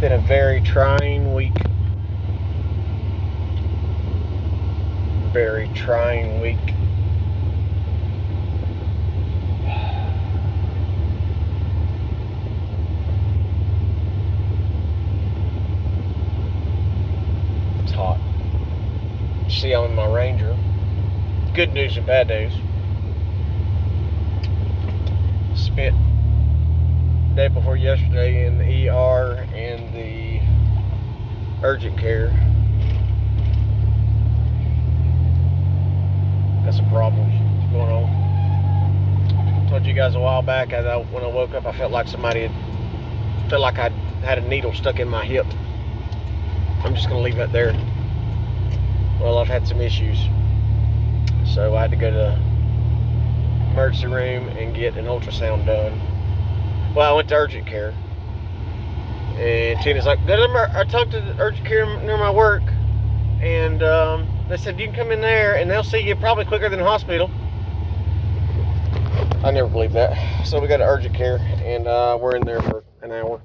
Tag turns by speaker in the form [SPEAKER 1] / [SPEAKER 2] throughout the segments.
[SPEAKER 1] been a very trying week. Very trying week. It's hot. See, I'm in my Ranger. Good news and bad news. Spent the day before yesterday in the ER and the urgent care. Got some problems going on. Told you guys a while back, when I woke up, I felt like I had a needle stuck in my hip. I'm just gonna leave it there. Well, I've had some issues, so I had to go to the emergency room and get an ultrasound done. Well, I went to urgent care, and Tina's like, I talked to the urgent care near my work, and they said you can come in there and they'll see you probably quicker than the hospital. I never believed that. So we got to urgent care, and we're in there for an hour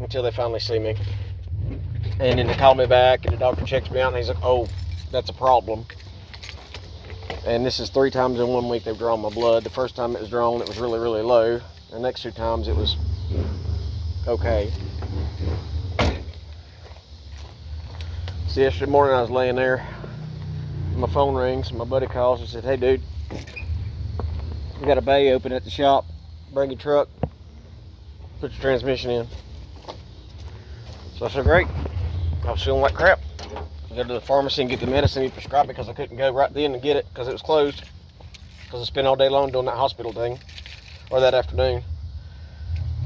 [SPEAKER 1] until they finally see me. And then they call me back, and the doctor checks me out, and he's like, oh, that's a problem. And this is 3 times in 1 week they've drawn my blood. The first time it was drawn, it was really, really low. The next 2 times it was okay. So yesterday morning I was laying there, my phone rings, my buddy calls and said, hey dude, we got a bay open at the shop, bring your truck, put your transmission in. So I said, great. I was feeling like crap. I go to the pharmacy and get the medicine he prescribed me because I couldn't go right then and get it because it was closed. Because I spent all day long doing that hospital thing, or that afternoon.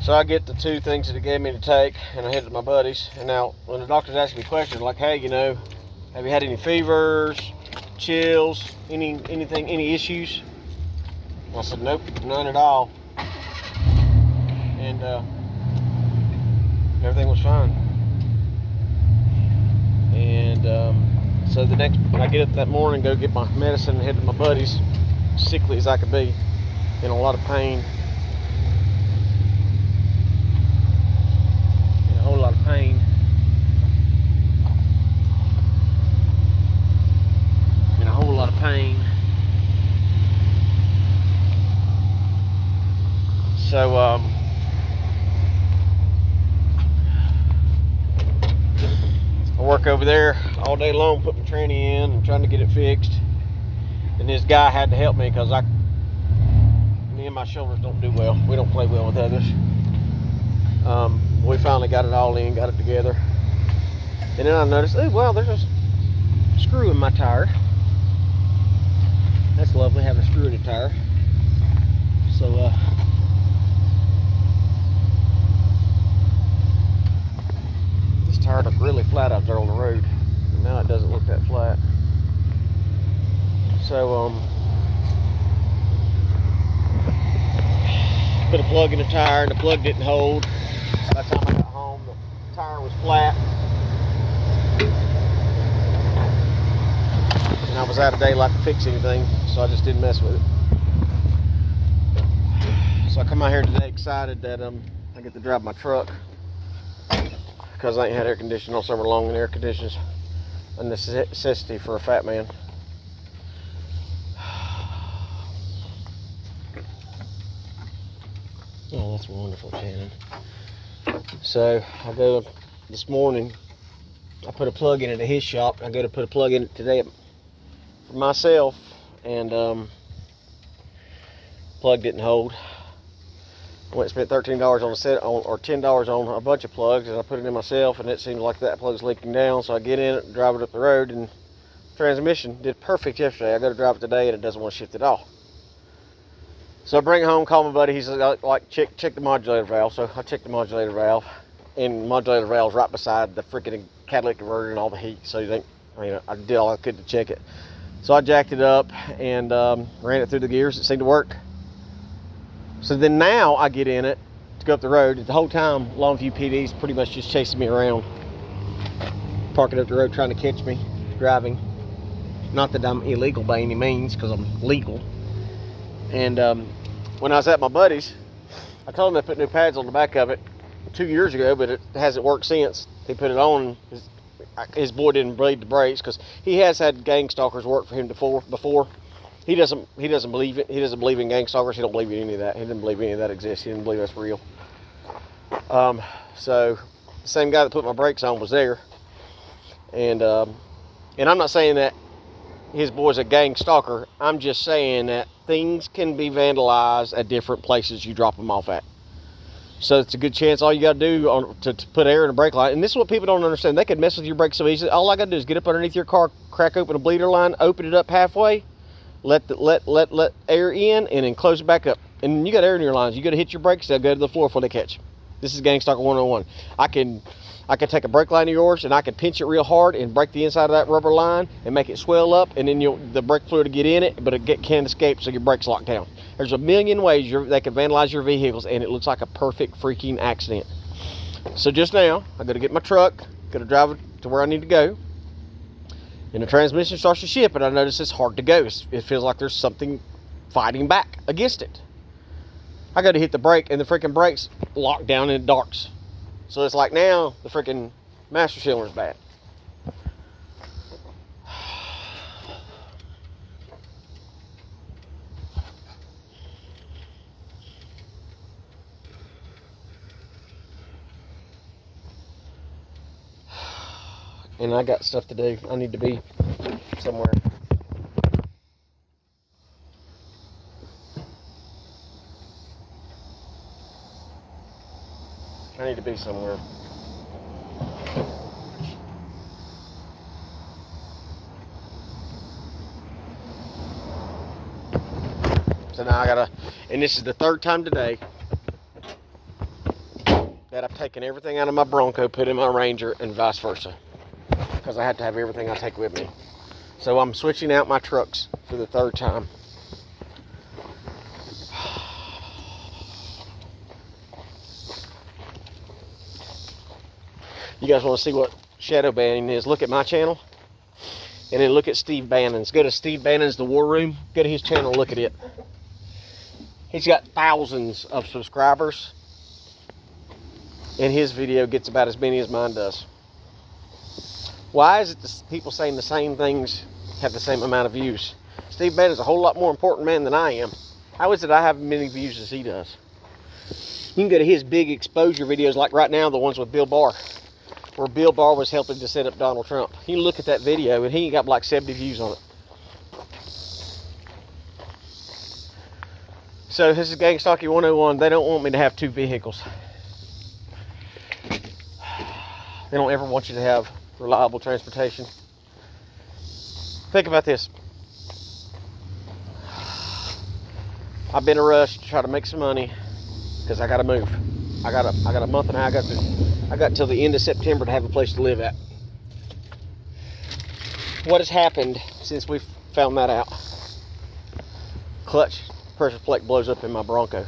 [SPEAKER 1] So I get the 2 things that he gave me to take, and I head to my buddies. And now, when the doctor's asking me questions like, hey, have you had any fevers, chills, anything, any issues? I said, nope, none at all. And everything was fine. And so I get up that morning, go get my medicine, and head to my buddies, sickly as I could be, in a lot of pain. In a whole lot of pain. In a whole lot of pain. So, I work over there all day long, put my tranny in and trying to get it fixed. And this guy had to help me because me and my shoulders don't do well. We don't play well with others. We finally got it all in, got it together. And then I noticed, oh wow, there's a screw in my tire. That's lovely, having a screw in the tire. So tire looked really flat out there on the road, and now it doesn't look that flat. So put a plug in the tire, and the plug didn't hold. By the time I got home, the tire was flat, and I was out of daylight to fix anything, so I just didn't mess with it. So I come out here today excited that I get to drive my truck, because I ain't had air conditioning all summer long, and air conditioning's a necessity for a fat man. Oh, that's wonderful, Shannon. So I go this morning, I put a plug in it at his shop. I go to put a plug in it today for myself, and plug didn't hold. I went and spent $13 on a set or $10 on a bunch of plugs, and I put it in myself, and it seemed like that plug's leaking down. So I get in it and drive it up the road, and transmission did perfect yesterday. I go to drive it today, and it doesn't want to shift at all. So I bring it home, call my buddy. He's like, check the modulator valve. So I checked the modulator valve, and the modulator valve's right beside the freaking catalytic converter and all the heat. So I did all I could to check it. So I jacked it up and ran it through the gears. It seemed to work. So then now I get in it to go up the road. The whole time, Longview PD's pretty much just chasing me around, parking up the road, trying to catch me driving. Not that I'm illegal by any means, because I'm legal. And when I was at my buddy's, I told him to put new pads on the back of it 2 years ago, but it hasn't worked since. He put it on. His boy didn't bleed the brakes because he has had gang stalkers work for him before. He doesn't believe it. He doesn't believe in gang stalkers. He don't believe in any of that. He didn't believe any of that exists. He didn't believe that's real. So the same guy that put my brakes on was there, and I'm not saying that his boy's a gang stalker. I'm just saying that things can be vandalized at different places you drop them off at. So it's a good chance all you got to do to put air in a brake line. And this is what people don't understand. They could mess with your brakes so easily. All I got to do is get up underneath your car, crack open a bleeder line, open it up halfway, let air in, and then close it back up. And you got air in your lines. You got to hit your brakes, they'll go to the floor before they catch. This is Gang Stalker 101. I can take a brake line of yours and I can pinch it real hard and break the inside of that rubber line and make it swell up, and then the brake fluid will get in it, but it can't escape, so your brake's locked down. There's a million ways they can vandalize your vehicles, and it looks like a perfect freaking accident. So just now, I got to get my truck, got to drive it to where I need to go, and the transmission starts to ship, and I notice it's hard to go. It feels like there's something fighting back against it. I got to hit the brake, and the freaking brake's locked down and it darks. So it's like now the freaking master cylinder is bad. And I got stuff to do. I need to be somewhere. I need to be somewhere. So now I gotta, and this is the third time today that I've taken everything out of my Bronco, put in my Ranger, and vice versa. Because I have to have everything I take with me. So I'm switching out my trucks for the third time. You guys want to see what shadow banning is? Look at my channel, and then look at Steve Bannon's. Go to Steve Bannon's The War Room. Go to his channel, look at it. He's got thousands of subscribers, and his video gets about as many as mine does. Why is it that people saying the same things have the same amount of views? Steve Bannon's a whole lot more important man than I am. How is it I have as many views as he does? You can go to his big exposure videos, like right now, the ones with Bill Barr, where Bill Barr was helping to set up Donald Trump. You can look at that video, and he got like 70 views on it. So this is Gang Stalker 101. They don't want me to have two vehicles. They don't ever want you to have reliable transportation. Think about this. I've been in a rush to try to make some money because I gotta move. I got a month and a half. I got till the end of September to have a place to live at. What has happened since we found that out? Clutch pressure plate blows up in my Bronco.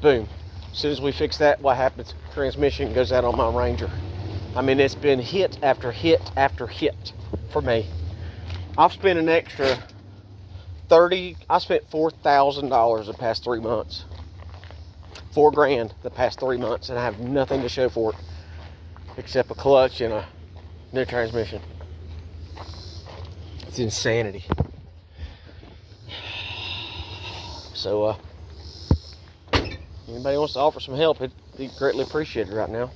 [SPEAKER 1] Boom. As soon as we fix that, what happens? Transmission goes out on my Ranger. I mean, it's been hit after hit after hit for me. I've spent an extra I spent $4,000 the past 3 months. $4,000 the past 3 months, and I have nothing to show for it except a clutch and a new transmission. It's insanity. So, anybody wants to offer some help, it'd be greatly appreciated right now.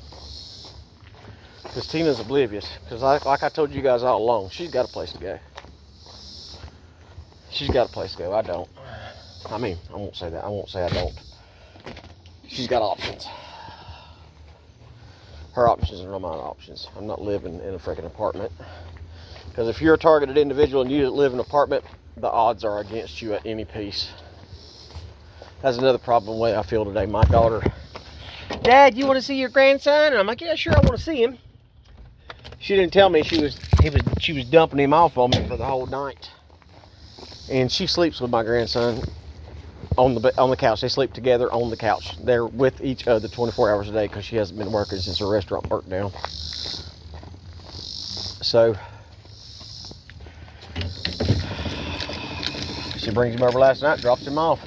[SPEAKER 1] Because Tina's oblivious. Because like I told you guys all along, she's got a place to go. She's got a place to go. I don't. I mean, I won't say that. I won't say I don't. She's got options. Her options are not my options. I'm not living in a freaking apartment. Because if you're a targeted individual and you live in an apartment, the odds are against you at any piece. That's another problem way I feel today. My daughter, Dad, you want to see your grandson? And I'm like, yeah, sure, I want to see him. She didn't tell me she was dumping him off on me for the whole night. And she sleeps with my grandson on the couch. They sleep together on the couch. They're with each other 24 hours a day because she hasn't been working since her restaurant burnt down. So she brings him over last night, drops him off.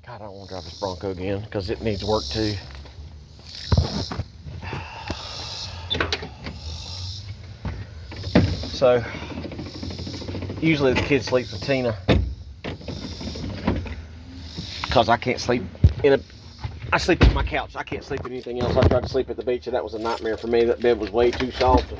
[SPEAKER 1] God, I don't want to drive this Bronco again because it needs work too. So, usually the kid sleeps with Tina because I can't sleep I sleep on my couch. I can't sleep in anything else. I tried to sleep at the beach and that was a nightmare for me. That bed was way too soft.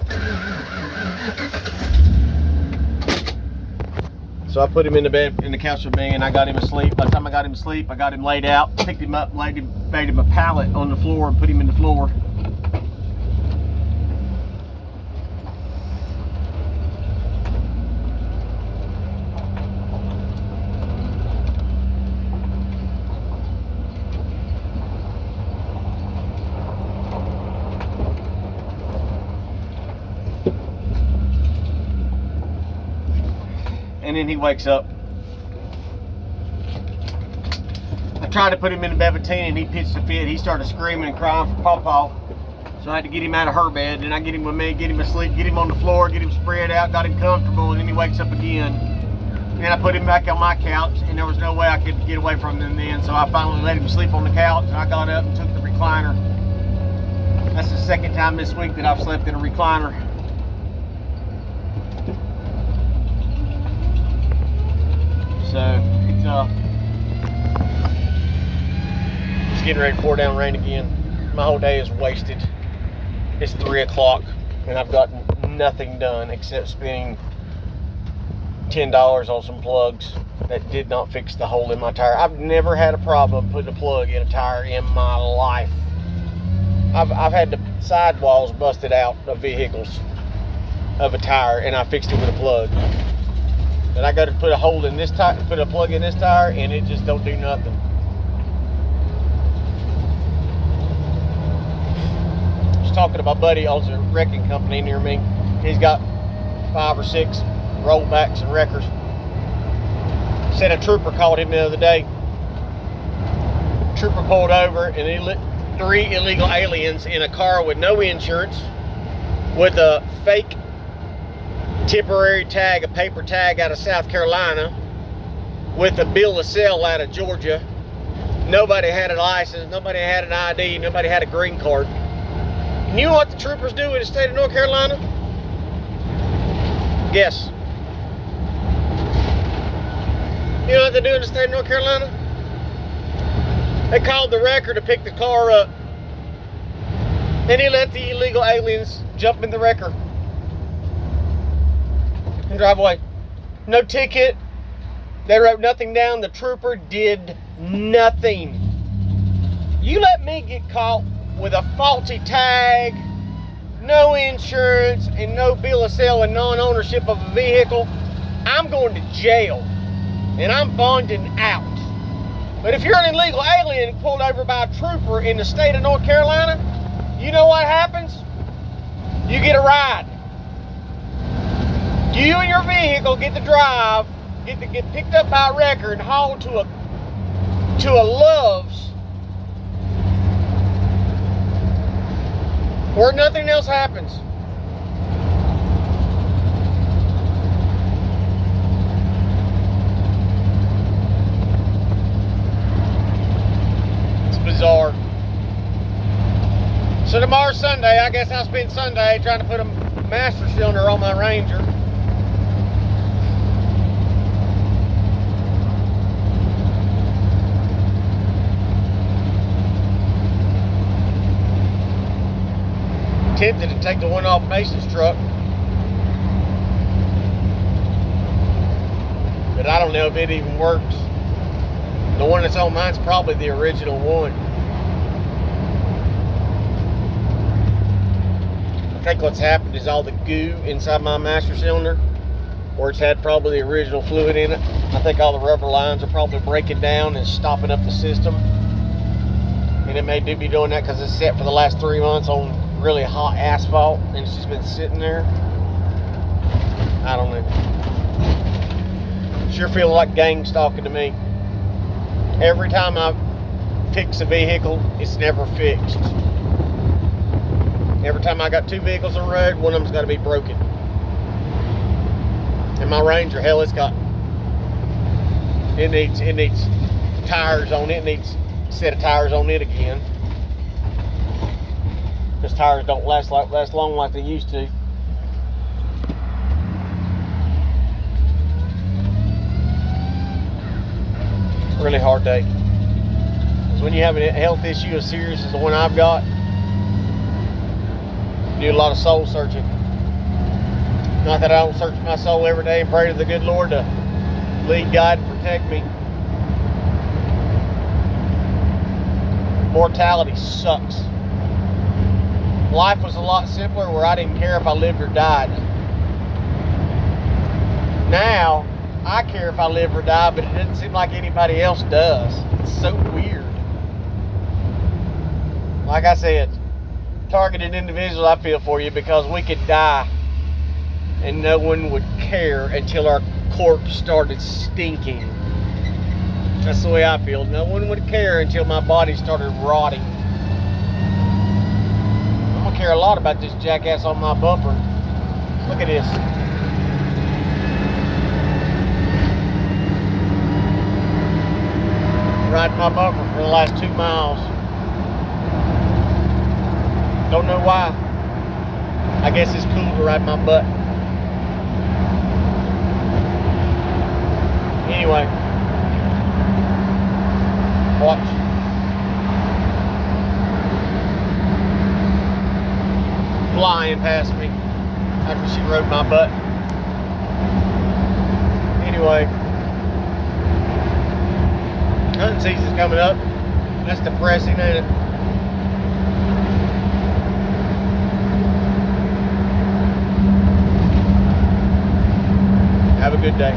[SPEAKER 1] So I put him in the bed, in the couch with me, and I got him asleep. By the time I got him asleep, I got him laid out, picked him up, made him a pallet on the floor, and put him in the floor. And then he wakes up. I tried to put him in the bed with Tina and he pitched a fit. He started screaming and crying for Pawpaw. So I had to get him out of her bed. Then I get him with me, get him asleep, get him on the floor, get him spread out, got him comfortable, and then he wakes up again. And then I put him back on my couch and there was no way I could get away from him then. So I finally let him sleep on the couch and I got up and took the recliner. That's the second time this week that I've slept in a recliner. So it's getting ready to pour down rain again. My whole day is wasted. It's 3 o'clock and I've gotten nothing done except spending $10 on some plugs that did not fix the hole in my tire. I've never had a problem putting a plug in a tire in my life. I've had the sidewalls busted out of vehicles of a tire and I fixed it with a plug. And I got to put a hole in this tire, put a plug in this tire, and it just don't do nothing. I was talking to my buddy, owns a wrecking company near me. He's got 5 or 6 rollbacks and wreckers. Said a trooper called him the other day. Trooper pulled over and he lit 3 illegal aliens in a car with no insurance, with a fake temporary tag, a paper tag out of South Carolina, with a bill of sale out of Georgia. Nobody had a license, nobody had an ID, nobody had a green card. And you know what the troopers do in the state of North Carolina? Guess. You know what they do in the state of North Carolina? They called the wrecker to pick the car up, and he let the illegal aliens jump in the wrecker and drive away. No ticket. They wrote nothing down. The trooper did nothing. You let me get caught with a faulty tag, no insurance, and no bill of sale and non-ownership of a vehicle, I'm going to jail. And I'm bonding out. But if you're an illegal alien pulled over by a trooper in the state of North Carolina, you know what happens? You get a ride. You and your vehicle get to drive, get picked up by a wrecker and hauled to a Love's where nothing else happens. It's bizarre. So tomorrow's Sunday. I guess I'll spend Sunday trying to put a master cylinder on my Ranger. Tempted to take the one off Mason's truck, but I don't know if it even works. The one that's on mine's probably the original one. I think what's happened is all the goo inside my master cylinder, where it's had probably the original fluid in it, I think all the rubber lines are probably breaking down and stopping up the system. And it may be doing that because it's set for the last 3 months on really hot asphalt and it's just been sitting there. I don't know. Sure feels like gang stalking to me. Every time I fix a vehicle, it's never fixed. Every time I got 2 vehicles on the road, one of them's got to be broken. And my Ranger, hell, it needs tires on it. Needs a set of tires on it again. Because tires don't last long like they used to. Really hard day. Because when you have a health issue as serious as the one I've got, you do a lot of soul searching. Not that I don't search my soul every day and pray to the good Lord to lead, guide, and protect me. Mortality sucks. Life was a lot simpler where I didn't care if I lived or died. Now, I care if I live or die, but it doesn't seem like anybody else does. It's so weird. Like I said, targeted individuals, I feel for you, because we could die and no one would care until our corpse started stinking. That's the way I feel. No one would care until my body started rotting. I'm gonna care a lot about this jackass on my bumper. Look at this. Riding my bumper for the last 2 miles. Don't know why. I guess it's cool to ride my butt. Anyway, watch. Flying past me after she rode my butt. Anyway, hunting season's coming up. That's depressing, ain't it? Have a good day.